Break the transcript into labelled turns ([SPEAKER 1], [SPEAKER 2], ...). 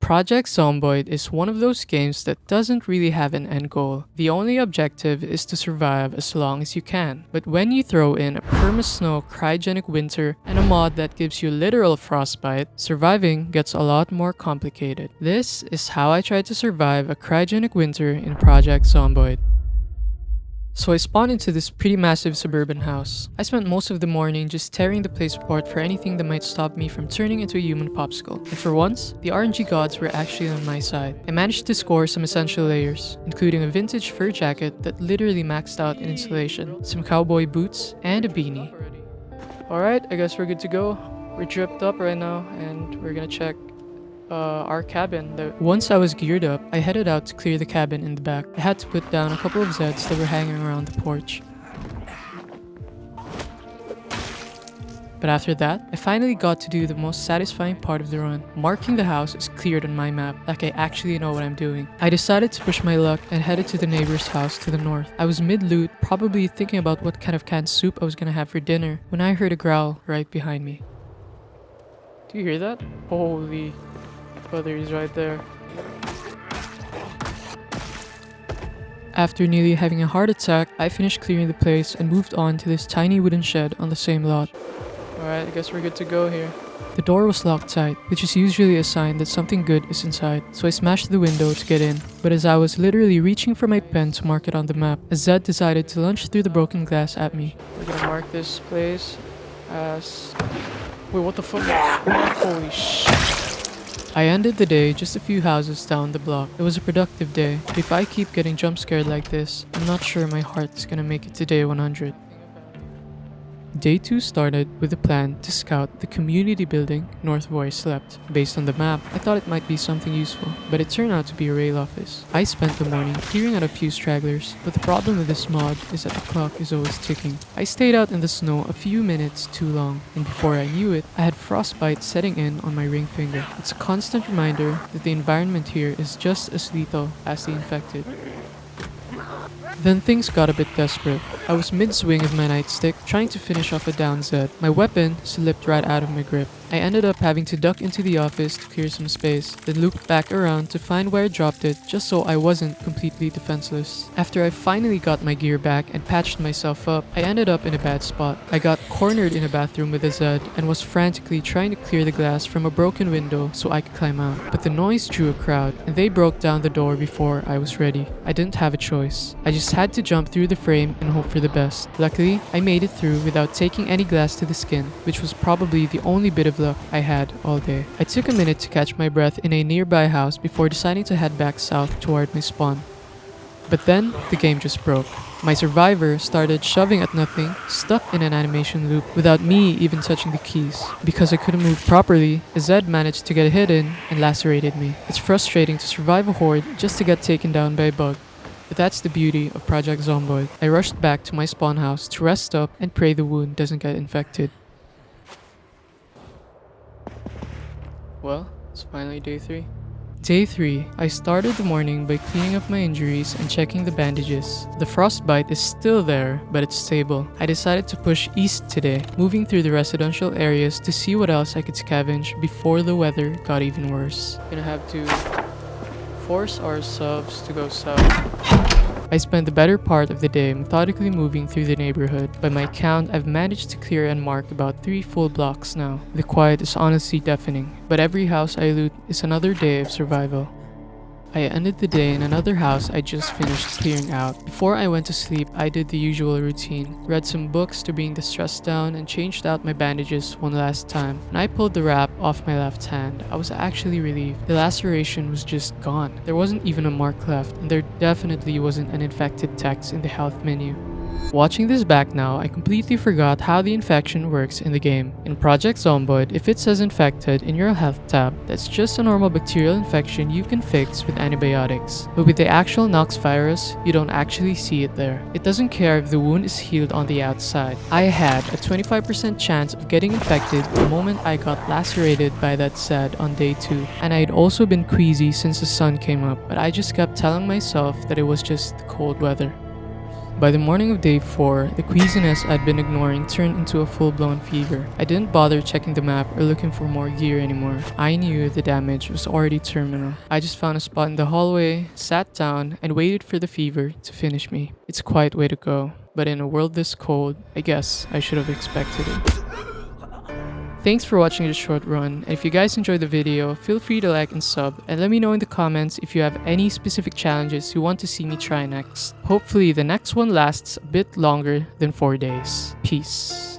[SPEAKER 1] Project Zomboid is one of those games that doesn't really have an end goal. The only objective is to survive as long as you can. But when you throw in a perma-snow Cryogenic Winter and a mod that gives you literal Frostbite, surviving gets a lot more complicated. This is how I tried to survive a Cryogenic Winter in Project Zomboid. So I spawned into this pretty massive suburban house. I spent most of the morning just tearing the place apart for anything that might stop me from turning into a human popsicle. And for once, the RNG gods were actually on my side. I managed to score some essential layers, including a vintage fur jacket that literally maxed out in insulation, some cowboy boots, and a beanie. Alright, I guess we're good to go. We're dripped up right now, and we're gonna check our cabin. Once I was geared up, I headed out to clear the cabin in the back. I had to put down a couple of Zeds that were hanging around the porch. But after that, I finally got to do the most satisfying part of the run. Marking the house is cleared on my map, like I actually know what I'm doing. I decided to push my luck and headed to the neighbor's house to the north. I was mid-loot, probably thinking about what kind of canned soup I was gonna have for dinner, when I heard a growl right behind me. Do you hear that? Holy... brother, he's right there. After nearly having a heart attack, I finished clearing the place and moved on to this tiny wooden shed on the same lot. Alright, I guess we're good to go here. The door was locked tight, which is usually a sign that something good is inside, so I smashed the window to get in. But as I was literally reaching for my pen to mark it on the map, a Zed decided to lunge through the broken glass at me. We're gonna mark this place as... Wait, what the fuck? Holy shit. I ended the day just a few houses down the block. It was a productive day, but if I keep getting jump scared like this, I'm not sure my heart's gonna make it to day 100. Day 2 started with a plan to scout the community building north of where I slept. Based on the map, I thought it might be something useful, but it turned out to be a rail office. I spent the morning clearing out a few stragglers, but the problem with this mod is that the clock is always ticking. I stayed out in the snow a few minutes too long, and before I knew it, I had frostbite setting in on my ring finger. It's a constant reminder that the environment here is just as lethal as the infected. Then things got a bit desperate. I was mid-swing of my nightstick, trying to finish off a down Zed. My weapon slipped right out of my grip. I ended up having to duck into the office to clear some space, then looped back around to find where I dropped it, just so I wasn't completely defenseless. After I finally got my gear back and patched myself up, I ended up in a bad spot. I got cornered in a bathroom with a Zed and was frantically trying to clear the glass from a broken window so I could climb out. But the noise drew a crowd, and they broke down the door before I was ready. I didn't have a choice. I just had to jump through the frame and hope for the best. Luckily, I made it through without taking any glass to the skin, which was probably the only bit of luck I had all day. I took a minute to catch my breath in a nearby house before deciding to head back south toward my spawn. But then, the game just broke. My survivor started shoving at nothing, stuck in an animation loop without me even touching the keys. Because I couldn't move properly, a Zed managed to get a hit in and lacerated me. It's frustrating to survive a horde just to get taken down by a bug. But that's the beauty of Project Zomboid. I rushed back to my spawn house to rest up and pray the wound doesn't get infected. Well, it's finally day 3. Day 3, I started the morning by cleaning up my injuries and checking the bandages. The frostbite is still there, but it's stable. I decided to push east today, moving through the residential areas to see what else I could scavenge before the weather got even worse. Gonna have to force our subs to go south. I spent the better part of the day methodically moving through the neighborhood. By my count, I've managed to clear and mark about 3 full blocks now. The quiet is honestly deafening, but every house I loot is another day of survival. I ended the day in another house I just finished clearing out. Before I went to sleep, I did the usual routine. Read some books to bring the stress down and changed out my bandages one last time. When I pulled the wrap off my left hand, I was actually relieved. The laceration was just gone. There wasn't even a mark left, and there definitely wasn't an infected text in the health menu. Watching this back now, I completely forgot how the infection works in the game. In Project Zomboid, if it says infected in your health tab, that's just a normal bacterial infection you can fix with antibiotics. But with the actual Nox virus, you don't actually see it there. It doesn't care if the wound is healed on the outside. I had a 25% chance of getting infected the moment I got lacerated by that Zed on day 2. And I'd also been queasy since the sun came up, but I just kept telling myself that it was just the cold weather. By the morning of day 4, the queasiness I'd been ignoring turned into a full-blown fever. I didn't bother checking the map or looking for more gear anymore. I knew the damage was already terminal. I just found a spot in the hallway, sat down, and waited for the fever to finish me. It's a quiet way to go, but in a world this cold, I guess I should have expected it. Thanks for watching this short run, and if you guys enjoyed the video, feel free to like and sub, and let me know in the comments if you have any specific challenges you want to see me try next. Hopefully the next one lasts a bit longer than 4 days. Peace.